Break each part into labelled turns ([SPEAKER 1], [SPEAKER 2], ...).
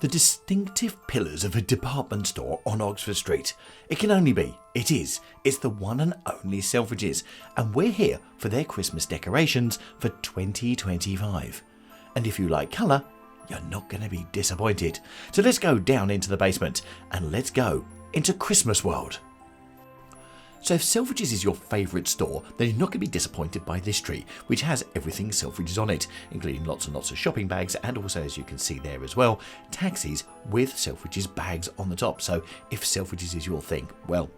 [SPEAKER 1] The distinctive pillars of a department store on Oxford Street. It can only be, it is, it's the one and only Selfridges, and we're here for their Christmas decorations for 2025. And if you like colour, you're not going to be disappointed. So let's go down into the basement and let's go into Christmas world. So if Selfridges is your favourite store, then you're not going to be disappointed by this tree, which has everything Selfridges on it, including lots and lots of shopping bags and also, as you can see there as well, taxis with Selfridges bags on the top. So if Selfridges is your thing, well,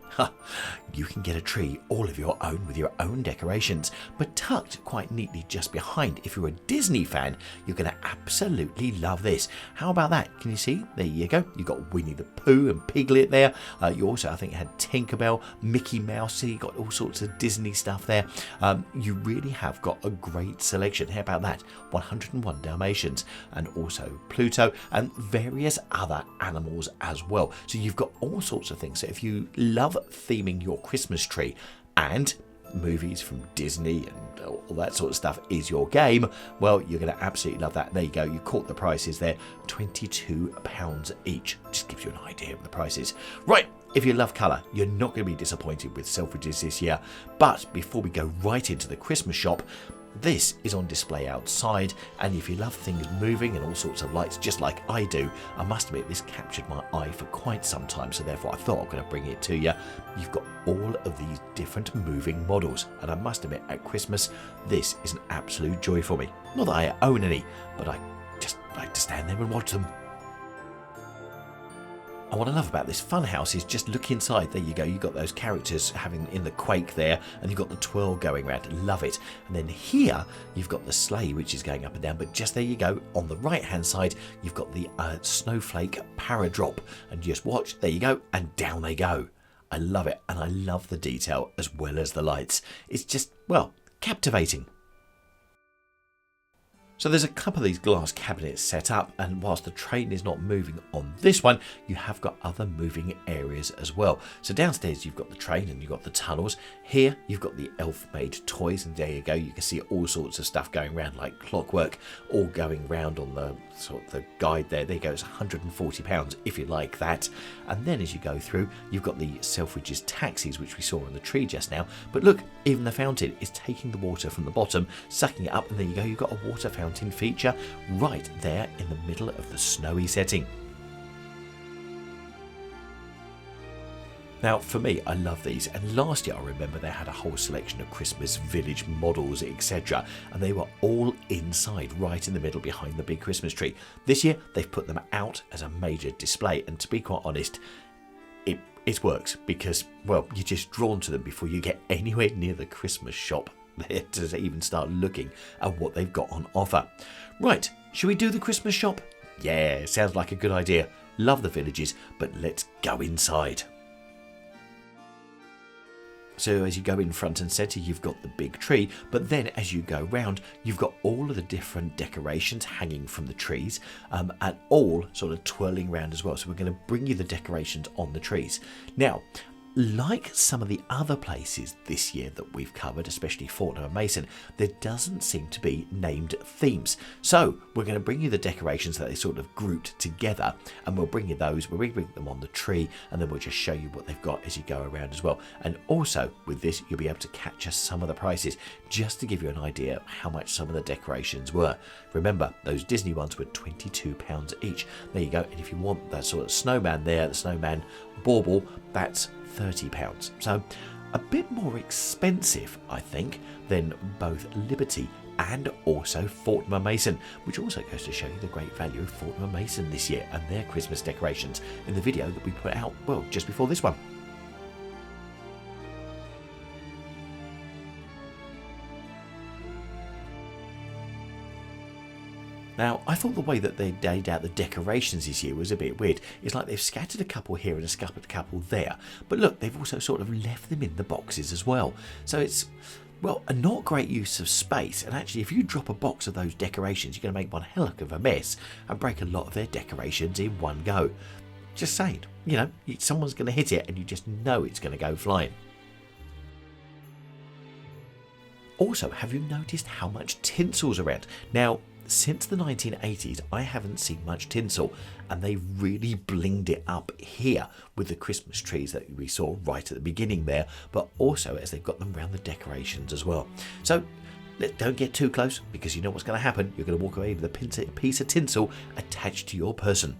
[SPEAKER 1] you can get a tree all of your own with your own decorations, but tucked quite neatly just behind. If you're a Disney fan, you're going to absolutely love this. How about that? Can you see? There you go. You've got Winnie the Pooh and Piglet there. You also, I think, had Tinkerbell, Mickey Mouse. So you got all sorts of Disney stuff there. You really have got a great selection. How about that? 101 Dalmatians and also Pluto and various other animals as well. So you've got all sorts of things. So if you love theming your Christmas tree and movies from Disney and all that sort of stuff is your game, well, you're going to absolutely love that. There you go. You caught the prices there. £22 each. Just gives you an idea of the prices. Right. If you love colour, you're not going to be disappointed with Selfridges this year. But before we go right into the Christmas shop, this is on display outside, and if you love things moving and all sorts of lights just like I do, I must admit this captured my eye for quite some time, so therefore I thought I'm going to bring it to you. You've got all of these different moving models, and I must admit at Christmas this is an absolute joy for me. Not that I own any, but I just like to stand there and watch them. And what I love about this fun house is just look inside. There you go. You've got those characters having in the quake there, and you've got the twirl going around. Love it. And then here you've got the sleigh, which is going up and down. But just there you go. On the right hand side, you've got the snowflake paradrop. And just watch. There you go. And down they go. I love it. And I love the detail as well as the lights. It's just, well, captivating. So there's a couple of these glass cabinets set up, and whilst the train is not moving on this one, you have got other moving areas as well. So downstairs you've got the train and you've got the tunnels. Here you've got the elf-made toys, and there you go. You can see all sorts of stuff going around like clockwork, all going round on the sort of the guide there. There you go. It's £140 if you like that. And then as you go through, you've got the Selfridges taxis, which we saw on the tree just now. But look, even the fountain is taking the water from the bottom, sucking it up, and there you go. You've got a water fountain feature right there in the middle of the snowy setting. Now, for me, I love these, and last year I remember they had a whole selection of Christmas village models, etc., and they were all inside, right in the middle behind the big Christmas tree. This year, they've put them out as a major display, and to be quite honest, it works because, well, you're just drawn to them before you get anywhere near the Christmas shop there to even start looking at what they've got on offer. Right, should we do the Christmas shop? Yeah, sounds like a good idea. Love the villages, but let's go inside. So as you go in front and centre, you've got the big tree, but then as you go round, you've got all of the different decorations hanging from the trees, and all sort of twirling around as well. So we're going to bring you the decorations on the trees. Now, like some of the other places this year that we've covered, especially Fortnum and Mason, there doesn't seem to be named themes. So we're going to bring you the decorations that they sort of grouped together, and we'll bring you those, we'll bring them on the tree, and then we'll just show you what they've got as you go around as well. And also with this, you'll be able to capture some of the prices, just to give you an idea of how much some of the decorations were. Remember, those Disney ones were £22 each. There you go. And if you want that sort of snowman there, the snowman bauble, that's £30. So a bit more expensive, I think, than both Liberty and also Fortnum and Mason, which also goes to show you the great value of Fortnum and Mason this year and their Christmas decorations in the video that we put out, well, just before this one. Now, I thought the way that they laid out the decorations this year was a bit weird. It's like they've scattered a couple here and a couple there. But look, they've also sort of left them in the boxes as well. So it's, well, a not great use of space. And actually, if you drop a box of those decorations, you're going to make one hell of a mess and break a lot of their decorations in one go. Just saying, you know, someone's going to hit it and you just know it's going to go flying. Also, have you noticed how much tinsel's around? Now, since the 1980s, I haven't seen much tinsel, and they really blinged it up here with the Christmas trees that we saw right at the beginning there, but also as they've got them around the decorations as well. So don't get too close, because you know what's going to happen. You're going to walk away with a piece of tinsel attached to your person.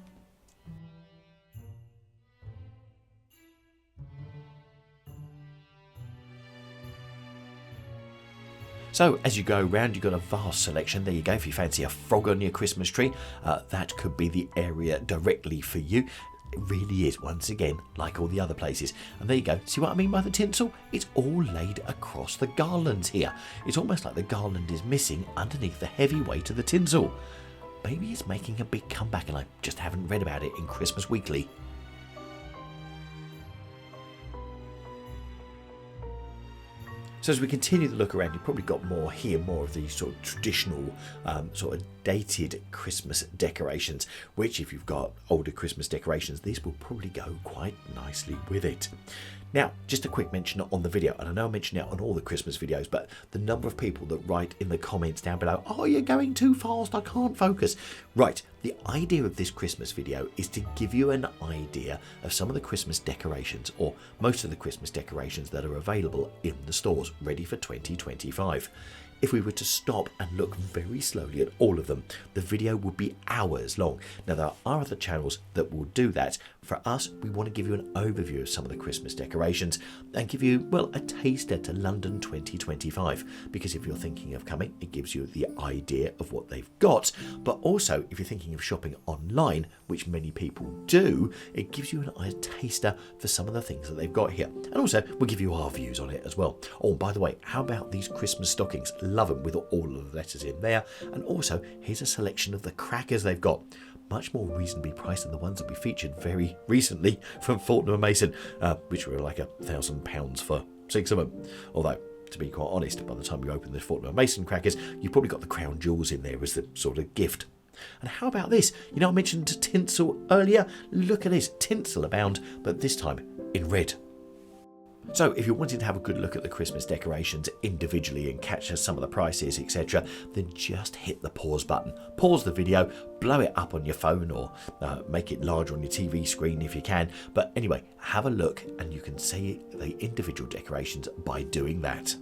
[SPEAKER 1] So as you go around, you've got a vast selection. There you go. If you fancy a frog on your Christmas tree, that could be the area directly for you. It really is, once again, like all the other places. And there you go. See what I mean by the tinsel? It's all laid across the garlands here. It's almost like the garland is missing underneath the heavy weight of the tinsel. Maybe it's making a big comeback and I just haven't read about it in Christmas Weekly. So as we continue to look around, you've probably got more here, more of these sort of traditional, sort of dated Christmas decorations, which if you've got older Christmas decorations, these will probably go quite nicely with it. Now, just a quick mention on the video, and I know I mention it on all the Christmas videos, but the number of people that write in the comments down below, oh, you're going too fast, I can't focus. Right, the idea of this Christmas video is to give you an idea of some of the Christmas decorations, or most of the Christmas decorations that are available in the stores, ready for 2025. If we were to stop and look very slowly at all of them, the video would be hours long. Now, there are other channels that will do that. For us, we want to give you an overview of some of the Christmas decorations and give you, well, a taster to London 2025. Because if you're thinking of coming, it gives you the idea of what they've got. But also, if you're thinking of shopping online, which many people do, it gives you a taster for some of the things that they've got here. And also, we'll give you our views on it as well. Oh, by the way, how about these Christmas stockings? Love them with all of the letters in there. And also, here's a selection of the crackers they've got. Much more reasonably priced than the ones that we featured very recently from Fortnum & Mason, which were like £1,000 for 6 of them. Although, to be quite honest, by the time you open the Fortnum & Mason crackers, you've probably got the crown jewels in there as the sort of gift. And how about this? You know, I mentioned tinsel earlier. Look at this, tinsel abound, but this time in red. So if you're wanting to have a good look at the Christmas decorations individually and catch some of the prices, etc., then just hit the pause button. Pause the video, blow it up on your phone, or make it larger on your TV screen if you can. But anyway, have a look and you can see the individual decorations by doing that.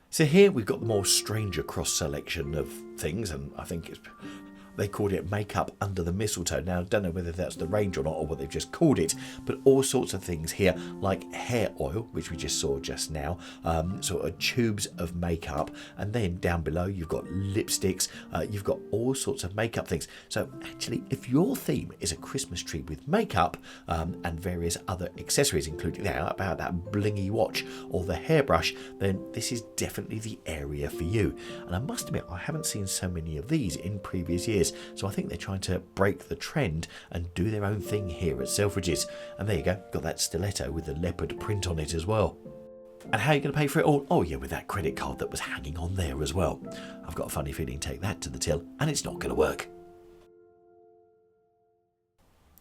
[SPEAKER 1] So here we've got the more stranger cross selection of things, and I think they called it makeup under the mistletoe. Now, I don't know whether that's the range or not, or what they've just called it, but all sorts of things here, like hair oil, which we just saw just now, sort of tubes of makeup, and then down below you've got lipsticks, you've got all sorts of makeup things. So actually, if your theme is a Christmas tree with makeup and various other accessories, including that blingy watch or the hairbrush, then this is definitely the area for you. And I must admit, I haven't seen so many of these in previous years. So I think they're trying to break the trend and do their own thing here at Selfridges. And there you go, got that stiletto with the leopard print on it as well. And how are you going to pay for it all? Oh yeah, with that credit card that was hanging on there as well. I've got a funny feeling take that to the till and it's not going to work.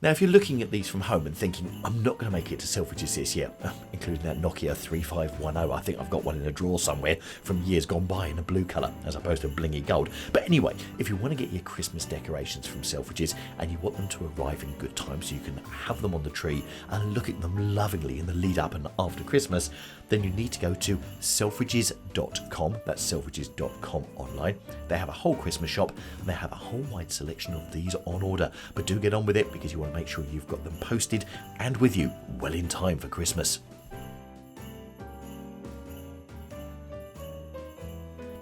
[SPEAKER 1] Now, if you're looking at these from home and thinking, I'm not going to make it to Selfridges this year, including that Nokia 3510, I think I've got one in a drawer somewhere from years gone by in a blue colour, as opposed to blingy gold. But anyway, if you want to get your Christmas decorations from Selfridges and you want them to arrive in good time so you can have them on the tree and look at them lovingly in the lead up and after Christmas, then you need to go to selfridges.com. That's selfridges.com online. They have a whole Christmas shop and they have a whole wide selection of these on order. But do get on with it because you want to make sure you've got them posted and with you well in time for Christmas.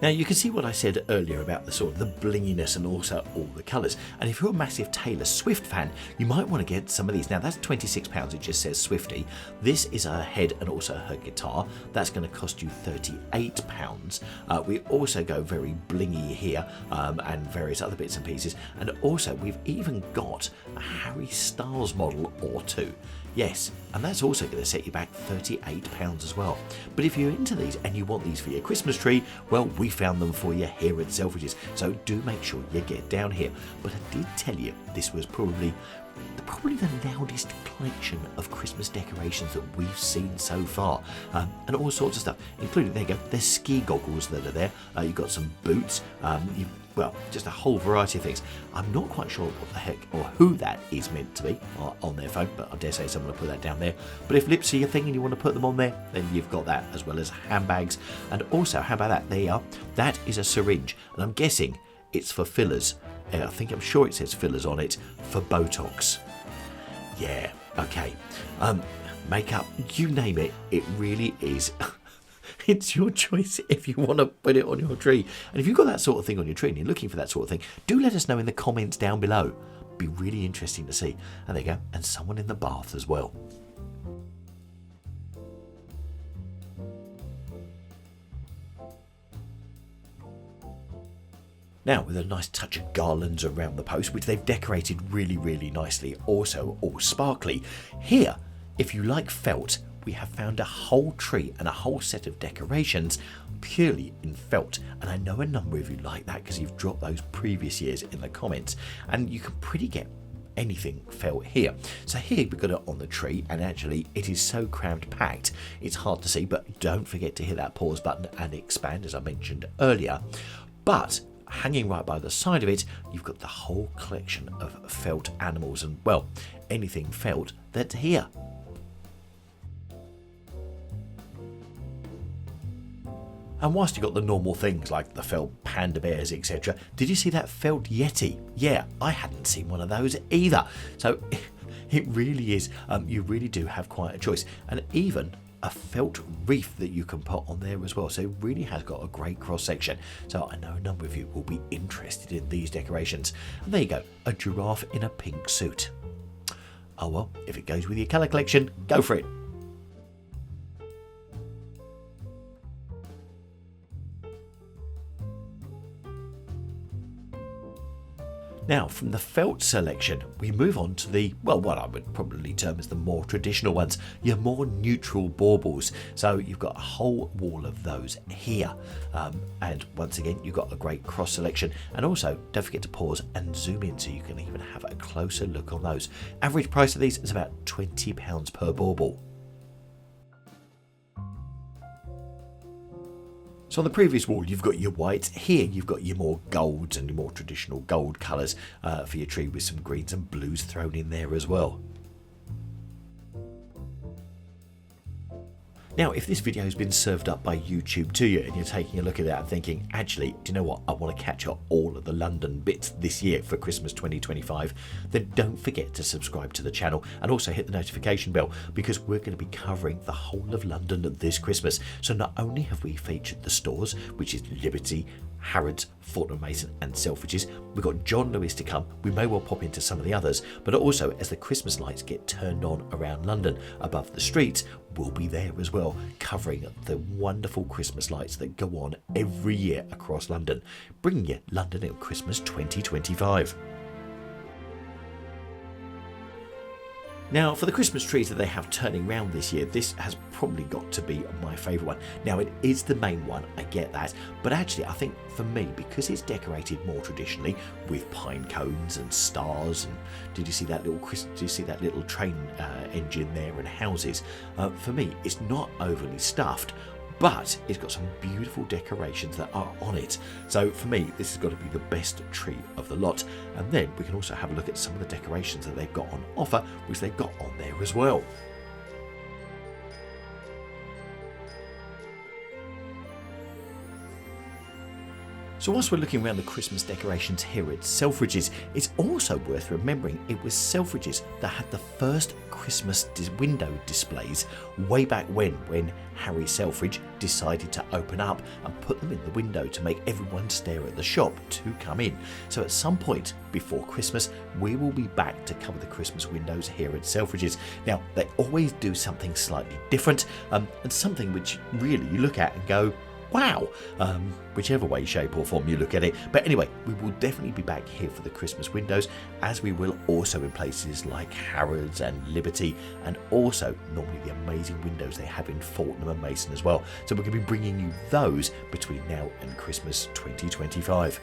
[SPEAKER 1] Now you can see what I said earlier about the sort of the blinginess and also all the colours. And if you're a massive Taylor Swift fan, you might want to get some of these. Now that's £26, it just says Swiftie. This is her head and also her guitar. That's going to cost you £38. We also go very blingy here and various other bits and pieces. And also we've even got a Harry Styles model or two. Yes, and that's also going to set you back £38 as well. But if you're into these and you want these for your Christmas tree, well, we found them for you here at Selfridges. So do make sure you get down here. But I did tell you this was probably probably the loudest collection of Christmas decorations that we've seen so far, and all sorts of stuff, including, there you go, there's ski goggles that are there, you've got some boots, well, just a whole variety of things. I'm not quite sure what the heck or who that is meant to be on their phone, but I dare say someone will put that down there. But if lips are your thing and you want to put them on there, then you've got that, as well as handbags. And also, how about that? There you are. That is a syringe, and I'm guessing it's for fillers. I'm sure it says fillers on it for Botox. Yeah, okay. Makeup, you name it, it really is. It's your choice if you want to put it on your tree. And if you've got that sort of thing on your tree and you're looking for that sort of thing, do let us know in the comments down below. Be really interesting to see. And there you go. And someone in the bath as well. Now, with a nice touch of garlands around the post, which they've decorated really, really nicely, also all sparkly. Here, if you like felt, we have found a whole tree and a whole set of decorations purely in felt. And I know a number of you like that because you've dropped those previous years in the comments. And you can pretty get anything felt here. So here we've got it on the tree, and actually it is so crammed packed it's hard to see, but don't forget to hit that pause button and expand, as I mentioned earlier. But hanging right by the side of it, you've got the whole collection of felt animals, and well, anything felt that's here. And whilst you've got the normal things like the felt panda bears, etc., did you see that felt yeti? Yeah, I hadn't seen one of those either. So it really is, you really do have quite a choice. And even a felt reef that you can put on there as well. So it really has got a great cross section. So I know a number of you will be interested in these decorations. And there you go, a giraffe in a pink suit. Oh well, if it goes with your colour collection, go for it. Now, from the felt selection, we move on to the, well, what I would probably term as the more traditional ones, your more neutral baubles. So you've got a whole wall of those here. And once again, you've got a great cross selection. And also, don't forget to pause and zoom in so you can even have a closer look on those. Average price of these is about £20 per bauble. So on the previous wall, you've got your whites. Here, you've got your more golds and your more traditional gold colours for your tree, with some greens and blues thrown in there as well. Now, if this video has been served up by YouTube to you and you're taking a look at that and thinking, actually, do you know what? I want to capture all of the London bits this year for Christmas 2025, then don't forget to subscribe to the channel and also hit the notification bell, because we're going to be covering the whole of London this Christmas. So not only have we featured the stores, which is Liberty, Harrods, Fortnum Mason and Selfridges, we've got John Lewis to come. We may well pop into some of the others, but also as the Christmas lights get turned on around London above the streets, we'll be there as well, covering the wonderful Christmas lights that go on every year across London, bringing you London at Christmas 2025. Now, for the Christmas trees that they have turning round this year, this has probably got to be my favourite one. Now, it is the main one, I get that, but actually I think for me, because it's decorated more traditionally with pine cones and stars, and did you see that little train engine there and houses? For me, it's not overly stuffed, but it's got some beautiful decorations that are on it. So for me, this has got to be the best tree of the lot. And then we can also have a look at some of the decorations that they've got on offer, which they've got on there as well. So whilst we're looking around the Christmas decorations here at Selfridges, it's also worth remembering it was Selfridges that had the first Christmas window displays way back when Harry Selfridge decided to open up and put them in the window to make everyone stare at the shop to come in. So at some point before Christmas, we will be back to cover the Christmas windows here at Selfridges. Now, they always do something slightly different, and something which really you look at and go, wow, whichever way, shape or form you look at it. But anyway, we will definitely be back here for the Christmas windows, as we will also in places like Harrods and Liberty, and also normally the amazing windows they have in Fortnum and Mason as well. So we're going to be bringing you those between now and Christmas 2025.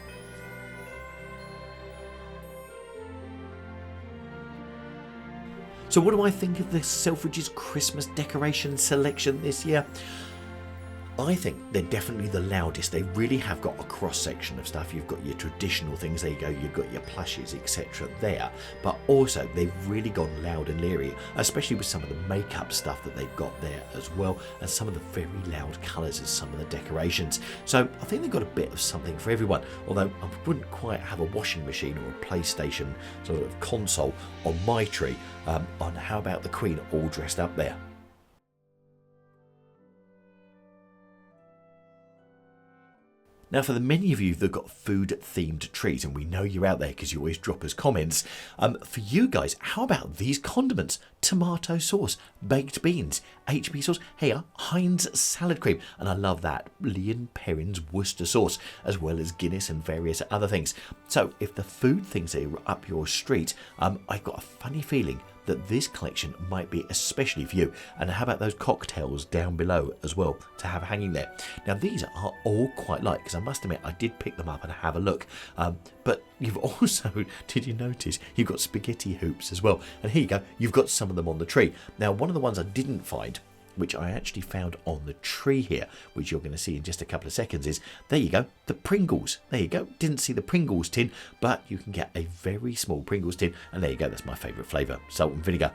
[SPEAKER 1] So what do I think of the Selfridges Christmas decoration selection this year? I think they're definitely the loudest. They really have got a cross section of stuff. You've got your traditional things, there you go, you've got your plushes, etc. there, but also they've really gone loud and leery, especially with some of the makeup stuff that they've got there as well, and some of the very loud colours as some of the decorations. So I think they've got a bit of something for everyone, although I wouldn't quite have a washing machine or a PlayStation sort of console on my tree. On how about the Queen all dressed up there? Now, for the many of you that got food-themed trees, and we know you're out there because you always drop us comments, for you guys, how about these condiments? Tomato sauce, baked beans, HB sauce, here, Heinz salad cream, and I love that, Leon Perrin's Worcester sauce, as well as Guinness and various other things. So, if the food things are up your street, I've got a funny feeling that this collection might be especially for you. And how about those cocktails down below as well to have hanging there? Now these are all quite light, because I must admit I did pick them up and have a look, but you've also, did you notice, you've got spaghetti hoops as well, and here you go, you've got some of them on the tree. Now one of the ones I didn't find, which I actually found on the tree here, which you're going to see in just a couple of seconds, is, there you go, the Pringles. There you go. Didn't see the Pringles tin, but you can get a very small Pringles tin, and there you go, that's my favourite flavour, salt and vinegar.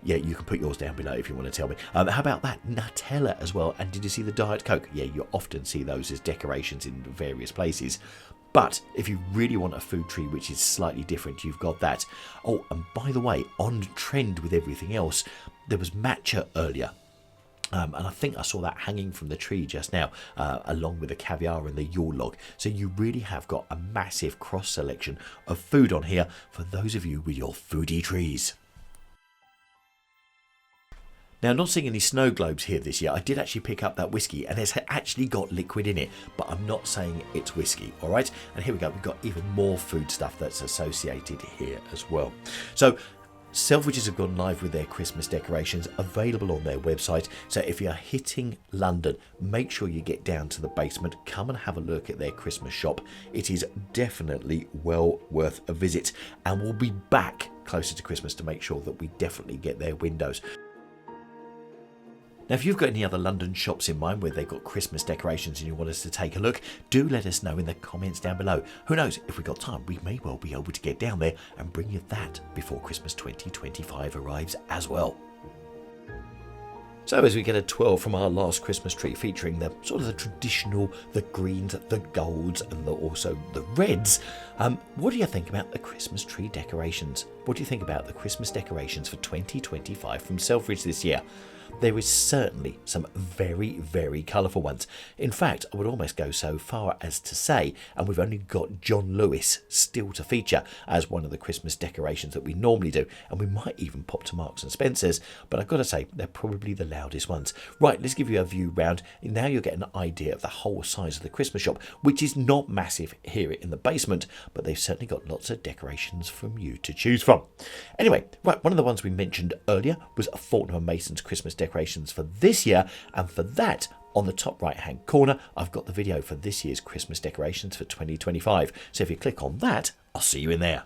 [SPEAKER 1] Yeah, you can put yours down below if you want to tell me. How about that? Nutella as well. And did you see the Diet Coke? Yeah, you often see those as decorations in various places. But if you really want a food tree which is slightly different, you've got that. Oh, and by the way, on trend with everything else, there was matcha earlier. And I think I saw that hanging from the tree just now, along with the caviar and the Yule log. So you really have got a massive cross selection of food on here for those of you with your foodie trees. Now, not seeing any snow globes here this year, I did actually pick up that whiskey, and it's actually got liquid in it, but I'm not saying it's whiskey, all right? And here we go, we've got even more food stuff that's associated here as well. So Selfridges have gone live with their Christmas decorations, available on their website. So if you're hitting London, make sure you get down to the basement, come and have a look at their Christmas shop. It is definitely well worth a visit, and we'll be back closer to Christmas to make sure that we definitely get their windows. Now, if you've got any other London shops in mind where they've got Christmas decorations and you want us to take a look, do let us know in the comments down below. Who knows, if we've got time, we may well be able to get down there and bring you that before Christmas 2025 arrives as well. So as we get a 12 from our last Christmas tree, featuring the sort of the traditional, the greens, the golds, and also the reds, what do you think about the Christmas tree decorations? What do you think about the Christmas decorations for 2025 from Selfridges this year? There is certainly some very, very colourful ones. In fact, I would almost go so far as to say, and we've only got John Lewis still to feature as one of the Christmas decorations that we normally do, and we might even pop to Marks and Spencer's, but I've got to say, they're probably the loudest ones. Right, let's give you a view round. Now you'll get an idea of the whole size of the Christmas shop, which is not massive here in the basement, but they've certainly got lots of decorations from you to choose from. Anyway, right, one of the ones we mentioned earlier was Fortnum & Mason's Christmas decorations for this year, and for that, on the top right hand corner, I've got the video for this year's Christmas decorations for 2025. So if you click on that, I'll see you in there.